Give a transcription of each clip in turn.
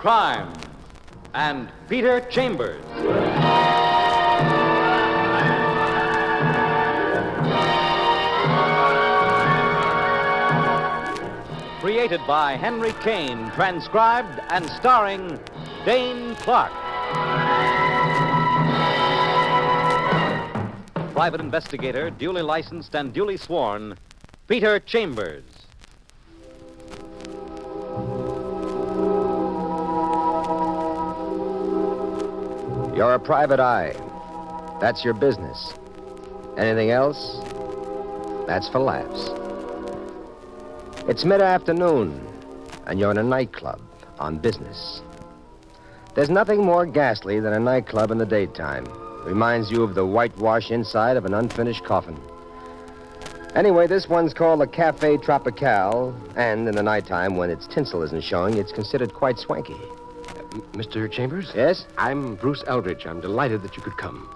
crime, and Peter Chambers. Created by Henry Kane, transcribed and starring Dane Clark. Private investigator, duly licensed and duly sworn, Peter Chambers. You're a private eye. That's your business. Anything else? That's for laughs. It's mid-afternoon, and you're in a nightclub on business. There's nothing more ghastly than a nightclub in the daytime. Reminds you of the whitewash inside of an unfinished coffin. Anyway, this one's called the Cafe Tropical, and in the nighttime, when its tinsel isn't showing, it's considered quite swanky. Mr. Chambers? Yes? I'm Bruce Eldridge. I'm delighted that you could come.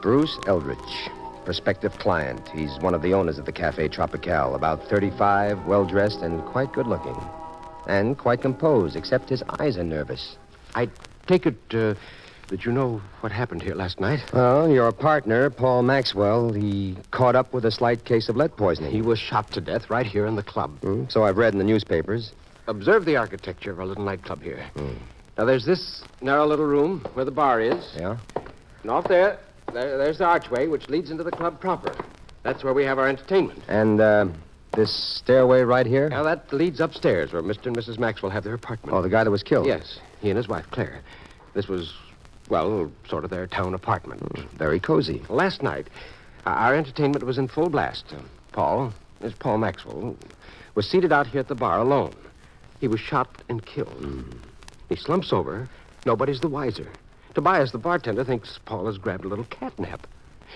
Bruce Eldridge, prospective client. He's one of the owners of the Cafe Tropical, about 35, well-dressed, and quite good-looking. And quite composed, except his eyes are nervous. I take it that you know what happened here last night? Well, your partner, Paul Maxwell, he caught up with a slight case of lead poisoning. He was shot to death right here in the club. So I've read in the newspapers. Observe the architecture of our little nightclub here. Now, there's this narrow little room where the bar is. Yeah? And off there's the archway which leads into the club proper. That's where we have our entertainment. And, this stairway right here? Now, that leads upstairs where Mr. and Mrs. Maxwell have their apartment. Oh, the guy that was killed? Yes, he and his wife, Claire. This was, well, sort of their town apartment. Very cozy. Last night, our entertainment was in full blast. Paul Maxwell, was seated out here at the bar alone. He was shot and killed. He slumps over. Nobody's the wiser. Tobias, the bartender, thinks Paul has grabbed a little catnap.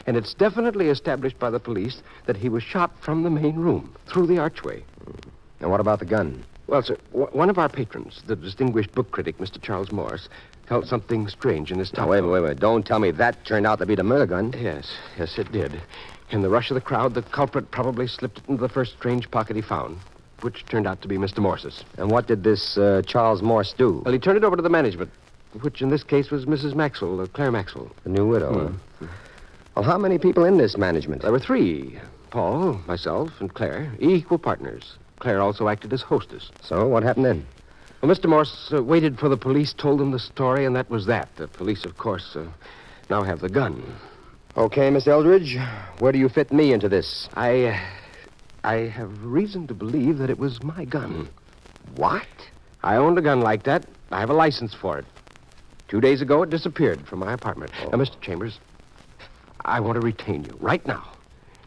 And it's definitely established by the police that he was shot from the main room, through the archway. And what about the gun? Well, sir, one of our patrons, the distinguished book critic, Mr. Charles Morse, felt something strange in his top. Now, wait. Don't tell me that turned out to be the murder gun. Yes, it did. In the rush of the crowd, the culprit probably slipped it into the first strange pocket he found, which turned out to be Mr. Morse's. And what did this Charles Morse do? Well, he turned it over to the management, which in this case was Mrs. Maxwell, Claire Maxwell. The new widow, huh? Well, how many people in this management? There were three. Paul, myself, and Claire, equal partners. Claire also acted as hostess. So, what happened then? Well, Mr. Morse waited for the police, told them the story, and that was that. The police, of course, now have the gun. Okay, Miss Eldridge, where do you fit me into this? I have reason to believe that it was my gun. What? I owned a gun like that. I have a license for it. 2 days ago, it disappeared from my apartment. Now, Mr. Chambers, I want to retain you right now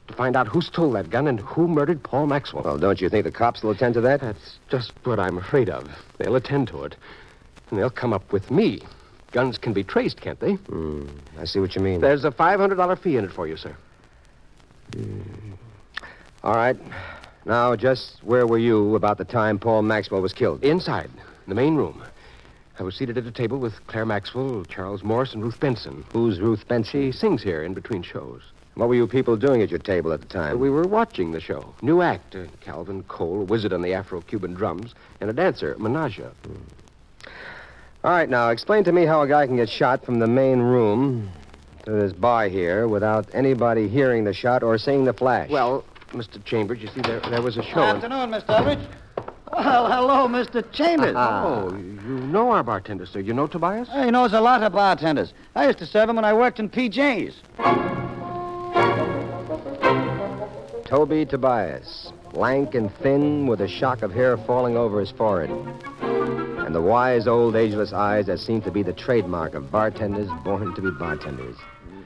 to find out who stole that gun and who murdered Paul Maxwell. Well, don't you think the cops will attend to that? That's just what I'm afraid of. They'll attend to it, and they'll come up with me. Guns can be traced, can't they? I see what you mean. There's a $500 fee in it for you, sir. All right. Now, just where were you about the time Paul Maxwell was killed? Inside, in the main room. I was seated at a table with Claire Maxwell, Charles Morse, and Ruth Benson. Who's Ruth Benson? She sings here in between shows. What were you people doing at your table at the time? We were watching the show. New act. Calvin Cole, a wizard on the Afro-Cuban drums, and a dancer, Menage. All right, now, explain to me how a guy can get shot from the main room to this bar here without anybody hearing the shot or seeing the flash. Well, Mr. Chambers, you see, there was a show. Good afternoon, Mr. Eldridge. Well, hello, Mr. Chambers. Oh, you know our bartender, sir. You know Tobias? He knows a lot of bartenders. I used to serve him when I worked in PJ's. Toby Tobias, lank and thin with a shock of hair falling over his forehead. And the wise, old, ageless eyes that seem to be the trademark of bartenders born to be bartenders.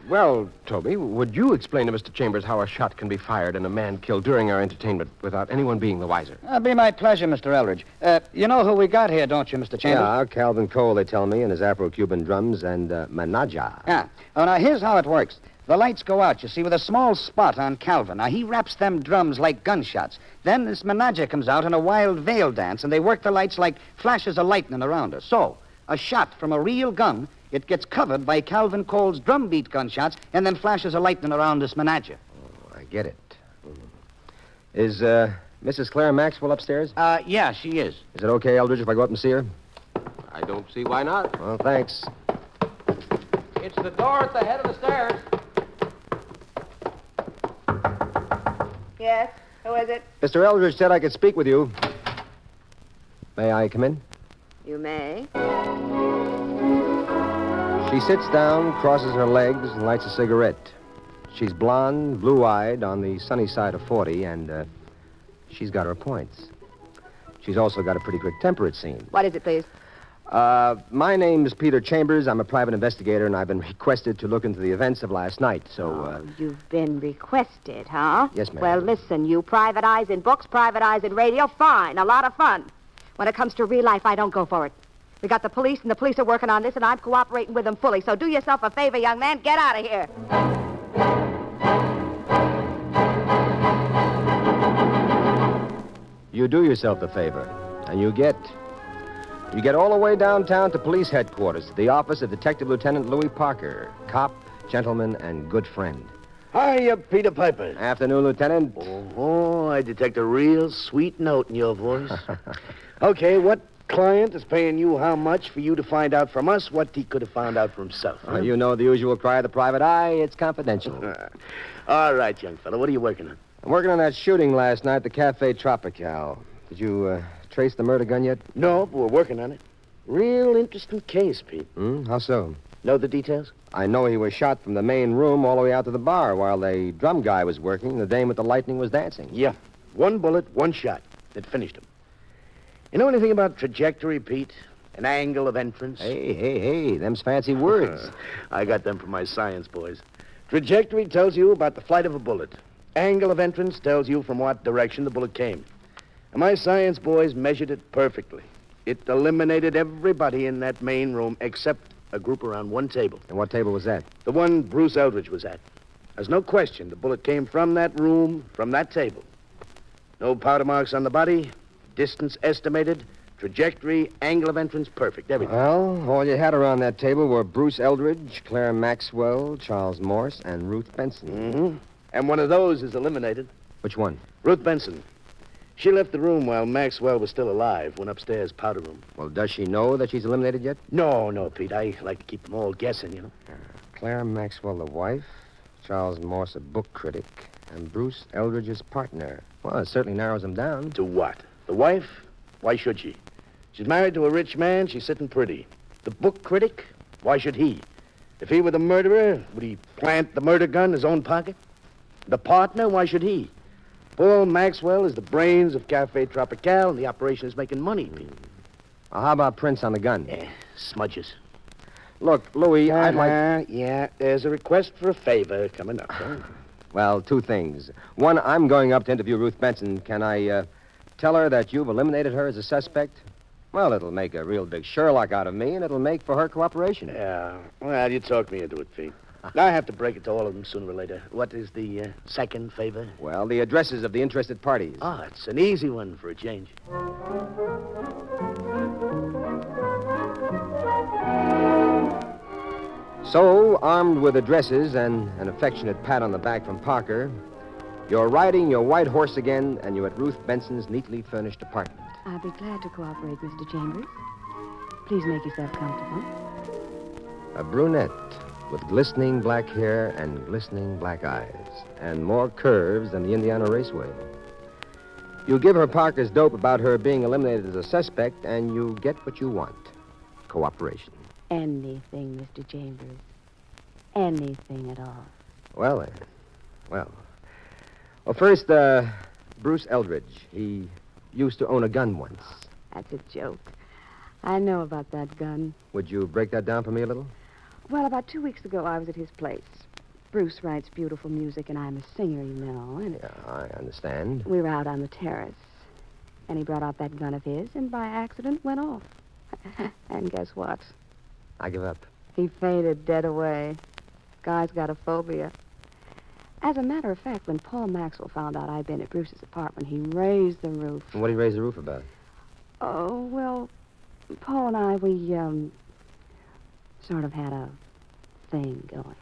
Well, Toby, would you explain to Mr. Chambers how a shot can be fired and a man killed during our entertainment without anyone being the wiser? It'll be my pleasure, Mr. Eldridge. You know who we got here, don't you, Mr. Chambers? Yeah, Calvin Cole, they tell me, and his Afro-Cuban drums, and Menage. Yeah. Oh, now, here's how it works. The lights go out, you see, with a small spot on Calvin. Now, he raps them drums like gunshots. Then this Menage comes out in a wild veil dance, and they work the lights like flashes of lightning around us. So, a shot from a real gun, it gets covered by Calvin Cole's drum beat gunshots, and then flashes of lightning around this Menage. Oh, I get it. Is Mrs. Claire Maxwell upstairs? Yeah, she is. Is it okay, Eldridge, if I go up and see her? don't see why not. Well, thanks. It's the door at the head of the stairs. Yes? Who is it? Mr. Eldridge said I could speak with you. May I come in? You may. She sits down, crosses her legs, and lights a cigarette. She's blonde, blue-eyed, on the sunny side of 40, and she's got her points. She's also got a pretty quick temper, it seems. What is it, please? My name's Peter Chambers. I'm a private investigator, and I've been requested to look into the events of last night, so, You've been requested, huh? Yes, ma'am. Well, listen, you private eyes in books, private eyes in radio, fine, a lot of fun. When it comes to real life, I don't go for it. We got the police, and the police are working on this, and I'm cooperating with them fully. So do yourself a favor, young man. Get out of here. You do yourself a favor, and you get all the way downtown to police headquarters, to the office of Detective Lieutenant Louis Parker, cop, gentleman, and good friend. Hiya, Peter Piper. Afternoon, Lieutenant. Oh, I detect a real sweet note in your voice. Okay, what client is paying you how much for you to find out from us what he could have found out for himself? Huh? You know the usual cry of the private eye. It's confidential. All right, young fella. What are you working on? I'm working on that shooting last night at the Cafe Tropical. Did you trace the murder gun yet? No, but we're working on it. Real interesting case, Pete. How so? Know the details? I know he was shot from the main room all the way out to the bar while the drum guy was working. The dame with the lightning was dancing. Yeah. One bullet, one shot. It finished him. You know anything about trajectory, Pete? An angle of entrance? Hey, them's fancy words. I got them from my science boys. Trajectory tells you about the flight of a bullet. Angle of entrance tells you from what direction the bullet came. And my science boys measured it perfectly. It eliminated everybody in that main room except a group around one table. And what table was that? The one Bruce Eldridge was at. There's no question the bullet came from that room, from that table. No powder marks on the body, distance estimated, trajectory, angle of entrance, perfect, everything. Well, all you had around that table were Bruce Eldridge, Claire Maxwell, Charles Morse, and Ruth Benson. Mm-hmm. And one of those is eliminated. Which one? Ruth Benson. She left the room while Maxwell was still alive, went upstairs, powder room. Well, does she know that she's eliminated yet? No, Pete. I like to keep them all guessing, you know. Claire Maxwell, the wife, Charles Morse, a book critic, and Bruce Eldridge's partner. Well, it certainly narrows them down. To what? The wife? Why should she? She's married to a rich man. She's sitting pretty. The book critic? Why should he? If he were the murderer, would he plant the murder gun in his own pocket? The partner? Why should he? Paul Maxwell is the brains of Cafe Tropical, and the operation is making money, Pete. Well, how about prints on the gun? Smudges. Look, Louis, I'd like... Yeah, there's a request for a favor coming up. Huh? Well, two things. One, I'm going up to interview Ruth Benson. Can I tell her that you've eliminated her as a suspect? Well, it'll make a real big Sherlock out of me, and it'll make for her cooperation. Yeah. Well, you talked me into it, Pete. I have to break it to all of them sooner or later. What is the second favor? Well, the addresses of the interested parties. Oh, it's an easy one for a change. So, armed with addresses and an affectionate pat on the back from Parker, you're riding your white horse again, and you're at Ruth Benson's neatly furnished apartment. I'll be glad to cooperate, Mr. Chambers. Please make yourself comfortable. A brunette with glistening black hair and glistening black eyes, and more curves than the Indiana Raceway. You give her Parker's dope about her being eliminated as a suspect, and you get what you want. Cooperation. Anything, Mr. Chambers. Anything at all. Well, first, Bruce Eldridge. He used to own a gun once. That's a joke. I know about that gun. Would you break that down for me a little? Well, about 2 weeks ago, I was at his place. Bruce writes beautiful music, and I'm a singer, you know. And Yeah, I understand. we were out on the terrace, and he brought out that gun of his, and by accident went off. And guess what? I give up. He fainted dead away. Guy's got a phobia. As a matter of fact, when Paul Maxwell found out I'd been at Bruce's apartment, he raised the roof. And what did he raise the roof about? Oh, well, Paul and I, we, sort of had a thing going.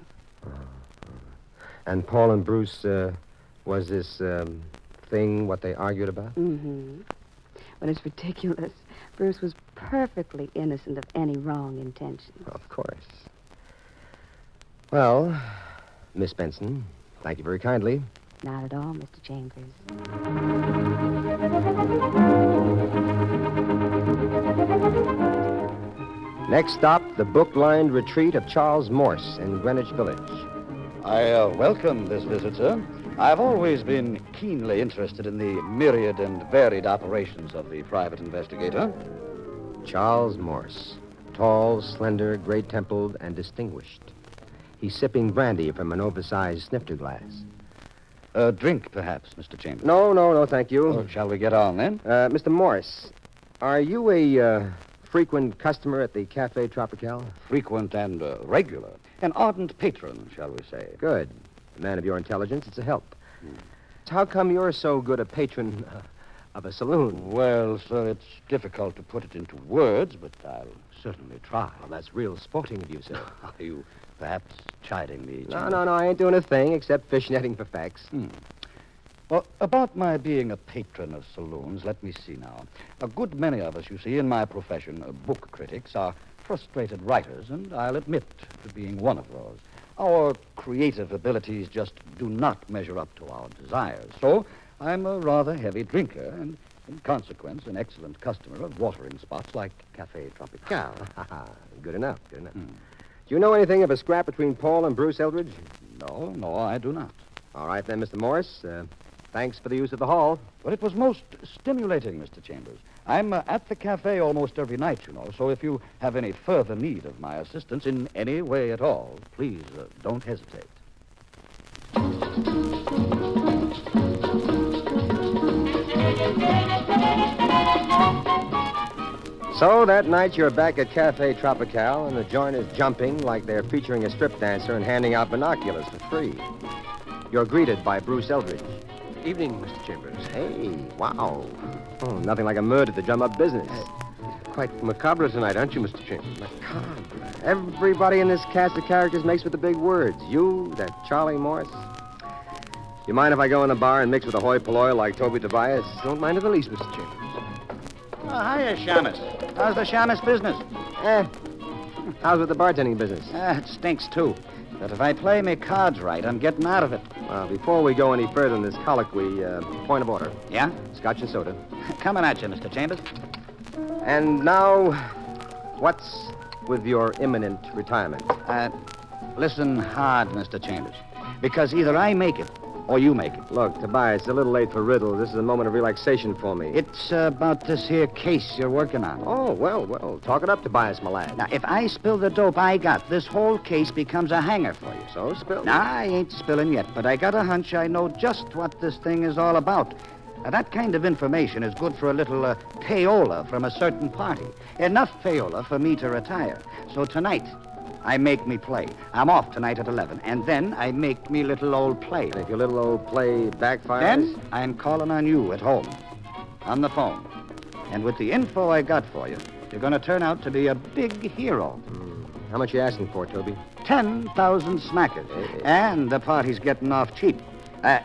And Paul and Bruce, was this thing what they argued about? Mm-hmm. But it's ridiculous. Bruce was perfectly innocent of any wrong intention. Of course. Well, Miss Benson, thank you very kindly. Not at all, Mr. Chambers. Next stop, the book-lined retreat of Charles Morse in Greenwich Village. I welcome this visit, sir. I've always been keenly interested in the myriad and varied operations of the private investigator. Charles Morse. Tall, slender, gray-templed, and distinguished. He's sipping brandy from an oversized snifter glass. A drink, perhaps, Mr. Chambers? No, thank you. Oh, shall we get on, then? Mr. Morse, are you a frequent customer at the Cafe Tropical? Frequent and regular. An ardent patron, shall we say. Good. A man of your intelligence, it's a help. So how come you're so good a patron of a saloon? Well, sir, it's difficult to put it into words, but I'll certainly try. Well, that's real sporting of you, sir. Are you perhaps chiding me, No, Chambers? I ain't doing a thing except fishnetting for facts. Well, about my being a patron of saloons, let me see now. A good many of us, you see, in my profession, book critics, are frustrated writers, and I'll admit to being one of those. Our creative abilities just do not measure up to our desires. So I'm a rather heavy drinker, and in consequence, an excellent customer of watering spots like Cafe Tropical. Good enough. Do you know anything of a scrap between Paul and Bruce Eldridge? No, I do not. All right, then, Mr. Morse. Thanks for the use of the hall. But it was most stimulating, Mr. Chambers. I'm at the cafe almost every night, you know, so if you have any further need of my assistance in any way at all, please don't hesitate. So that night you're back at Cafe Tropical, and the joint is jumping like they're featuring a strip dancer and handing out binoculars for free. You're greeted by Bruce Eldridge. Evening, Mr. Chambers. Hey, wow. Oh, nothing like a murder to drum up business. Quite macabre tonight, aren't you, Mr. Chambers? Macabre. Everybody in this cast of characters makes with the big words. You, that Charlie Morse. You mind if I go in the bar and mix with a hoi polloi like Toby Tobias? Don't mind in the least, Mr. Chambers. Oh, hiya, Shamus. How's the Shamus business? How's with the bartending business? It stinks, too. But if I play me cards right, I'm getting out of it. Before we go any further in this colloquy, point of order. Yeah? Scotch and soda. Coming at you, Mr. Chambers. And now, what's with your imminent retirement? Listen hard, Mr. Chambers. Because either I make it or you make it. Look, Tobias, it's a little late for riddles. This is a moment of relaxation for me. It's about this here case you're working on. Oh, well, talk it up, Tobias, my lad. Now, if I spill the dope I got, this whole case becomes a hanger for you. So, spill. Nah, I ain't spilling yet, but I got a hunch I know just what this thing is all about. Now, that kind of information is good for a little payola from a certain party. Enough payola for me to retire. So tonight, I make me play. I'm off tonight at 11, and then I make me little old play. And if your little old play backfires? Then I'm calling on you at home, on the phone. And with the info I got for you, you're going to turn out to be a big hero. How much you asking for, Toby? 10,000 smackers. And the party's getting off cheap.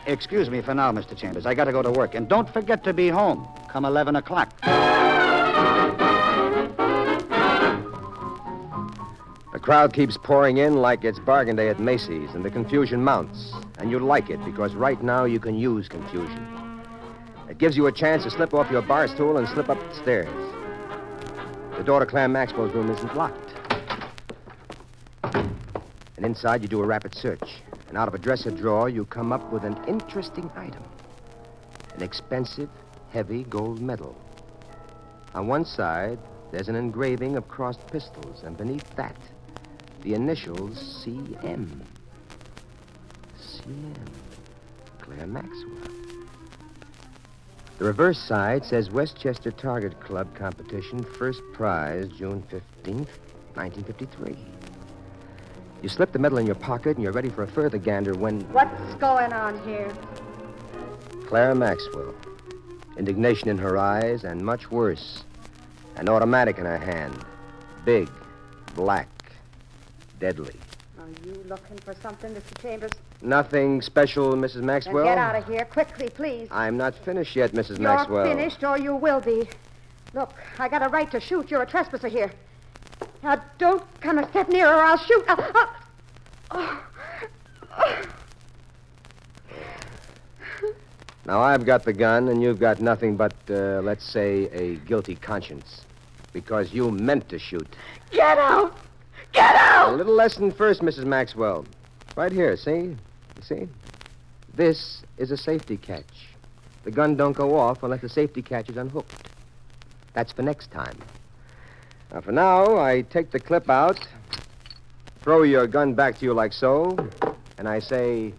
Excuse me for now, Mr. Chambers. I got to go to work. And don't forget to be home come 11 o'clock. The crowd keeps pouring in like it's bargain day at Macy's, and the confusion mounts. And you like it, because right now you can use confusion. It gives you a chance to slip off your bar stool and slip up the stairs. The door to Claire Maxwell's room isn't locked. And inside you do a rapid search. And out of a dresser drawer, you come up with an interesting item. An expensive, heavy gold medal. On one side, there's an engraving of crossed pistols, and beneath that, the initials CM. CM. Claire Maxwell. The reverse side says Westchester Target Club competition, first prize, June 15th, 1953. You slip the medal in your pocket, and you're ready for a further gander when... What's going on here? Claire Maxwell. Indignation in her eyes, and much worse, an automatic in her hand. Big, black, deadly. Are you looking for something, Mr. Chambers? Nothing special, Mrs. Then Maxwell? get out of here quickly, please. I'm not finished yet, Mrs. You're Maxwell. finished, or you will be. Look, I got a right to shoot. You're a trespasser here. Now, don't come a step nearer or I'll shoot. Now, I've got the gun, and you've got nothing but, let's say, a guilty conscience. Because you meant to shoot. Get out! Get out! A little lesson first, Mrs. Maxwell. Right here, see? You see? This is a safety catch. The gun don't go off unless the safety catch is unhooked. That's for next time. Now, for now, I take the clip out, throw your gun back to you like so, and I say,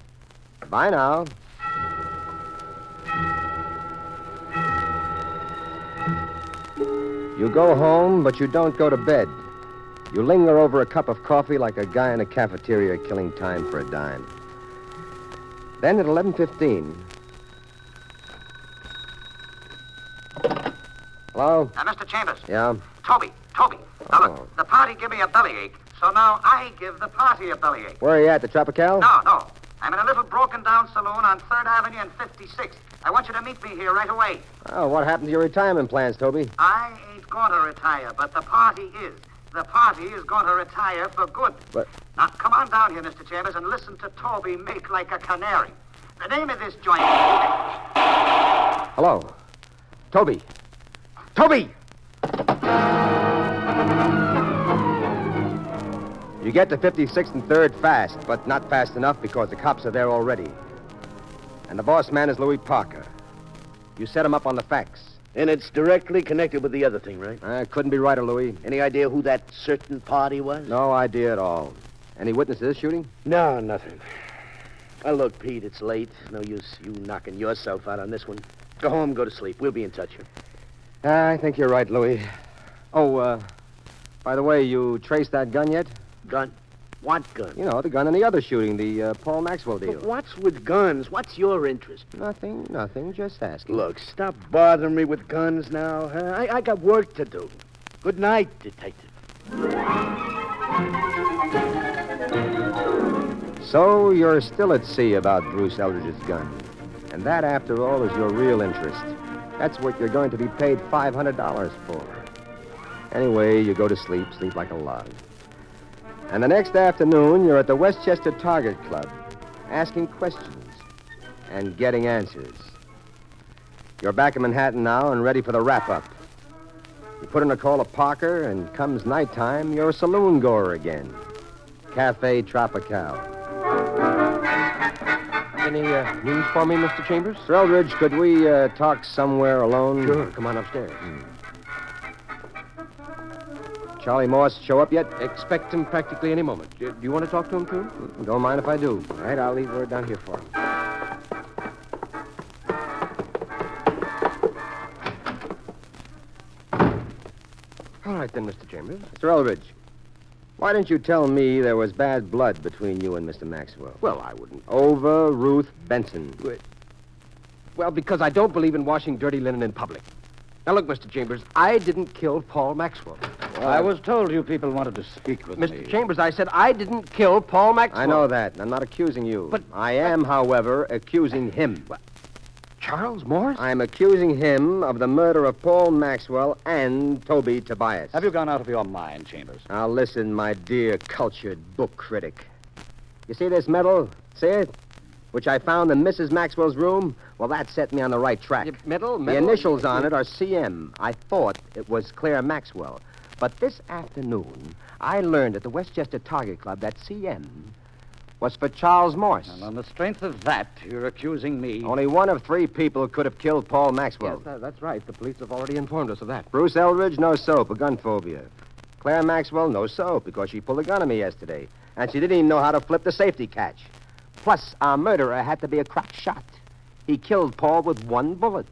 bye now. You go home, but you don't go to bed. You linger over a cup of coffee like a guy in a cafeteria killing time for a dime. Then at 11:15... Hello? Mr. Chambers. Yeah? Toby. Now, Oh. look, the party give me a bellyache, so now I give the party a bellyache. Where are you at, the Tropical? No. I'm in a little broken-down saloon on 3rd Avenue and 56th. I want you to meet me here right away. Oh, what happened to your retirement plans, Toby? I ain't going to retire, but the party is. The party is going to retire for good. But- Now, come on down here, Mr. Chambers, and listen to Toby make like a canary. The name of this joint... Hello? Toby! Toby! You get to 56th and 3rd fast, but not fast enough because the cops are there already. And the boss man is Louis Parker. You set him up on the facts. And it's directly connected with the other thing, right? Couldn't be righter, Louis. Any idea who that certain party was? No idea at all. Any witness to this shooting? No, nothing. Well, look, Pete, it's late. No use you knocking yourself out on this one. Go home, go to sleep. We'll be in touch here. I think you're right, Louis. Oh, by the way, you traced that gun yet? Gun? What gun? You know, the gun in the other shooting, the Paul Maxwell deal. But what's with guns? What's your interest? Nothing, just asking. Look, stop bothering me with guns now. Huh? I got work to do. Good night, detective. So you're still at sea about Bruce Eldridge's gun. And that, after all, is your real interest. That's what you're going to be paid $500 for. Anyway, you go to sleep like a log. And the next afternoon, you're at the Westchester Target Club, asking questions and getting answers. You're back in Manhattan now and ready for the wrap-up. You put in a call to Parker, and comes nighttime, you're a saloon goer again. Cafe Tropical. Any news for me, Mr. Chambers? Sir Eldridge, could we talk somewhere alone? Sure. Come on upstairs. Charlie Morse show up yet? Expect him practically any moment. Do you want to talk to him, too? Don't mind if I do. All right, I'll leave word down here for him. All right, then, Mr. Chambers. Mr. Eldridge, why didn't you tell me there was bad blood between you and Mr. Maxwell? Well, I wouldn't. Over Ruth Benson. Well, because I don't believe in washing dirty linen in public. Now, look, Mr. Chambers, I didn't kill Paul Maxwell. I was told you people wanted to speak with me. Mr. Chambers, I said I didn't kill Paul Maxwell. I know that. I'm not accusing you. But- I am, however, accusing him. Charles Morse? I'm accusing him of the murder of Paul Maxwell and Toby Tobias. Have you gone out of your mind, Chambers? Now, listen, my dear cultured book critic. You see this medal? See it? Which I found in Mrs. Maxwell's room? Well, that set me on the right track. Medal? The initials on it are CM. I thought it was Claire Maxwell. But this afternoon, I learned at the Westchester Target Club that CM was for Charles Morse. And on the strength of that, you're accusing me. Only one of 3 people could have killed Paul Maxwell. Yes, that's right. The police have already informed us of that. Bruce Eldridge, no soap, a gun phobia. Claire Maxwell, no soap, because she pulled a gun on me yesterday. And she didn't even know how to flip the safety catch. Plus, our murderer had to be a crack shot. He killed Paul with 1 bullet.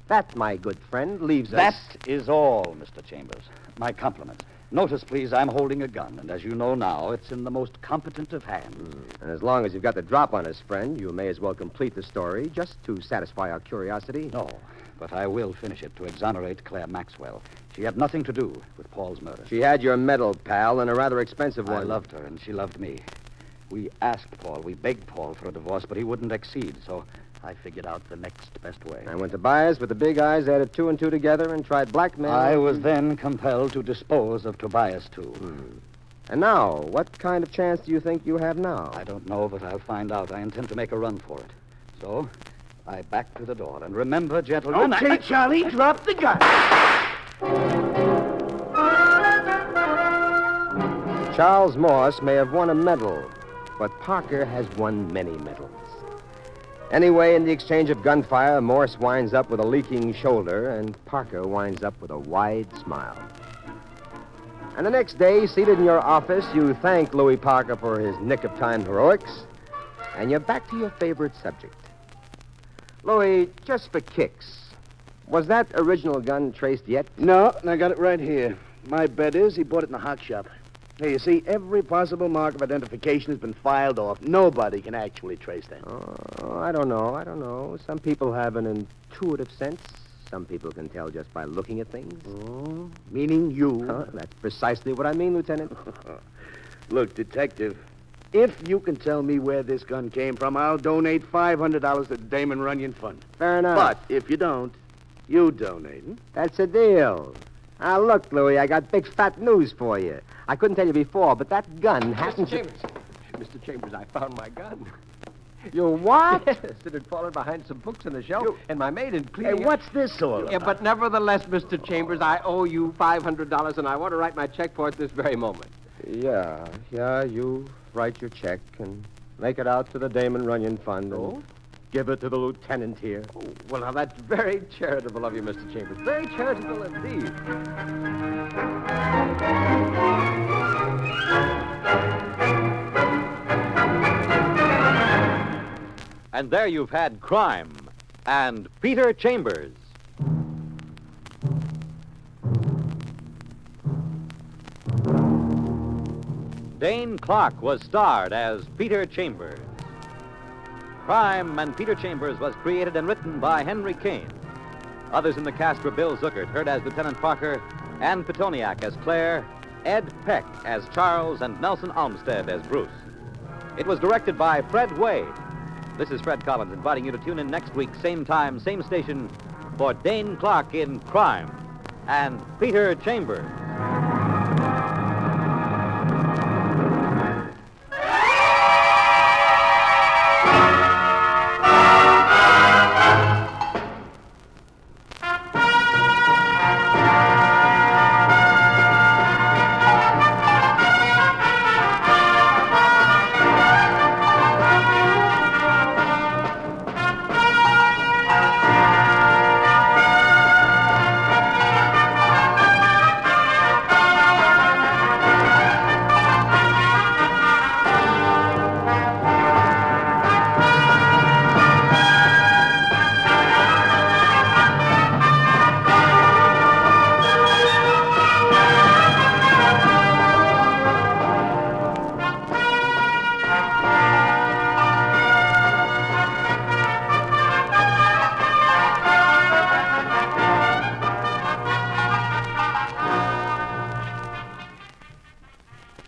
That, my good friend, leaves us... That is all, Mr. Chambers. My compliments. Notice, please, I'm holding a gun, and as you know now, it's in the most competent of hands. And as long as you've got the drop on us, friend, you may as well complete the story just to satisfy our curiosity. No, but I will finish it to exonerate Claire Maxwell. She had nothing to do with Paul's murder. She had your medal, pal, and a rather expensive one. I loved her, and she loved me. We asked Paul, we begged Paul for a divorce, but he wouldn't accede, so I figured out the next best way. I went to Tobias with the big eyes, added 2 and 2 together, and tried blackmail. I was then compelled to dispose of Tobias, too. And now, what kind of chance do you think you have now? I don't know, but I'll find out. I intend to make a run for it. So, I back to the door. And remember, gentlemen... Okay, Charlie, drop the gun. Charles Morse may have won a medal, but Parker has won many medals. Anyway, in the exchange of gunfire, Morse winds up with a leaking shoulder, and Parker winds up with a wide smile. And the next day, seated in your office, you thank Louis Parker for his nick-of-time heroics, and you're back to your favorite subject. Louis, just for kicks, was that original gun traced yet? No, and I got it right here. My bet is he bought it in the hock shop. Hey, you see, every possible mark of identification has been filed off. Nobody can actually trace that. Oh, I don't know. Some people have an intuitive sense. Some people can tell just by looking at things. Oh, meaning you. That's precisely what I mean, Lieutenant. Look, Detective, if you can tell me where this gun came from, I'll donate $500 to the Damon Runyon Fund. Fair enough. But if you don't, you donate. That's a deal. Now, look, Louis, I got big fat news for you. I couldn't tell you before, but that gun hasn't... Mr. Chambers, I found my gun. You what? Yes, it had fallen behind some books on the shelf, and my maid had Hey, cleaned what's this all about? Yeah, but nevertheless, Mr. Chambers, I owe you $500, and I want to write my check for it this very moment. Yeah, you write your check and make it out to the Damon Runyon Fund and give it to the lieutenant here. Oh, well, now, that's very charitable of you, Mr. Chambers. Very charitable indeed. And there you've had Crime and Peter Chambers. Dane Clark was starred as Peter Chambers. Crime and Peter Chambers was created and written by Henry Kane. Others in the cast were Bill Zuckert, heard as Lieutenant Parker, Ann Petoniak as Claire, Ed Peck as Charles, and Nelson Olmsted as Bruce. It was directed by Fred Wade. This is Fred Collins inviting you to tune in next week, same time, same station, for Dane Clark in Crime and Peter Chambers.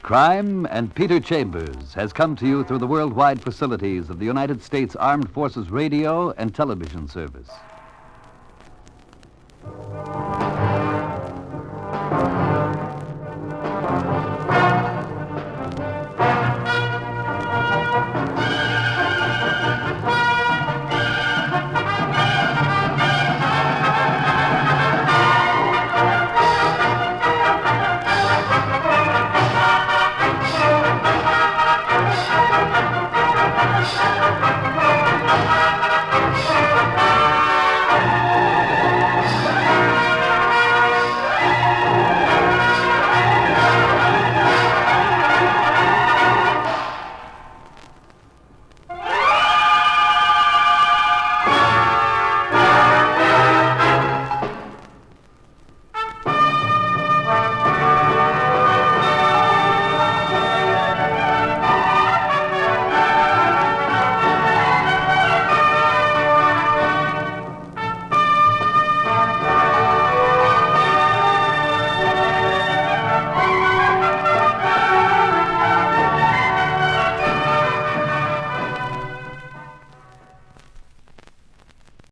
Crime and Peter Chambers has come to you through the worldwide facilities of the United States Armed Forces Radio and Television Service.